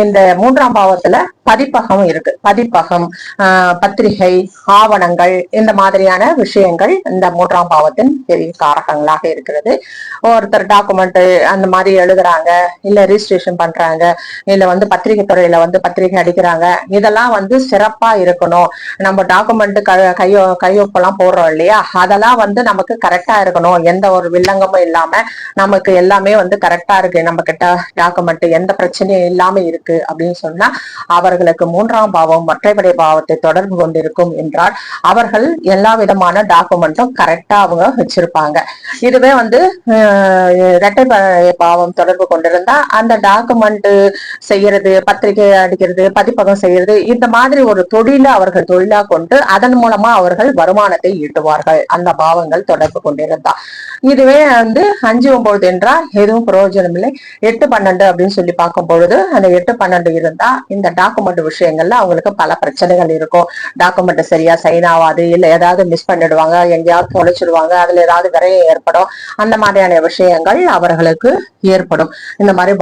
இந்த மூன்றாம் பாவத்துல பதிப்பகம் இருக்கு. பதிப்பகம், பத்திரிகை, ஆவணங்கள், இந்த மாதிரியான விஷயங்கள் இந்த மூன்றாம் பாவத்தின் பெரிய காரகங்களாக இருக்கிறது. ஒருத்தர் டாக்குமெண்ட் அந்த மாதிரி எழுதுறாங்க, இல்ல ரிஜிஸ்ட்ரேஷன் பண்றாங்க, இல்ல பத்திரிகை துறையில பத்திரிகை அடிக்கிறாங்க, இதெல்லாம் சிறப்பா இருக்கணும். நம்ம டாக்குமெண்ட் கையொப்பெல்லாம் போடுறோம் இல்லையா, அதெல்லாம் நமக்கு கரெக்டா இருக்கணும். எந்த ஒரு வில்லங்கமும் இல்லாம நமக்கு எல்லாமே கரெக்டா இருக்கு, நம்ம கிட்ட டாக்குமெண்ட் எந்த பிரச்சனையும் இல்லாம இருக்கு அப்படின்னு சொன்னா அவர்களுக்கு மூன்றாம் பாவம் ஒற்றைப்படை பாவத்தை தொடர்பு கொண்டிருக்கும் என்றால் அவர்கள் எல்லா விதமான டாக்குமெண்ட்டும் கரெக்டா அவங்க வச்சிருப்பாங்க. இதுவே இரட்டை பாவம் தொடர்பு கொண்டிருந்தா அந்த டாக்குமெண்ட் செய்யறது, பத்திரிகை அடிக்கிறது, பதிப்பகம் செய்யறது, இந்த மாதிரி ஒரு தொழில அவர்கள் தொழிலா கொண்டு அதன் மூலமா அவர்கள் வருமானத்தை ஈட்டுவார்கள் அந்த பாவங்கள் தொடர்பு கொண்டிருந்தா. இதுவே 5-9 என்றால் எதுவும் பிரயோஜனம் இல்லை. 8-12 அப்படின்னு சொல்லி பார்க்கும் பொழுது அந்த 8-12 இருந்தா இந்த டாக்குமெண்ட் விஷயங்கள்ல அவங்களுக்கு பல பிரச்சனைகள் இருக்கும். டாக்குமெண்ட் சரியா சைன் ஆகாது, இல்ல ஏதாவது மிஸ் பண்ணிடுவாங்க, எங்கேயாவது தொலைச்சிடுவாங்க, அதுல ஏதாவது விரையம் ஏற்படும், அந்த மாதிரியான விஷயங்கள் அவர்களுக்கு ஏற்படும். இந்த மாதிரி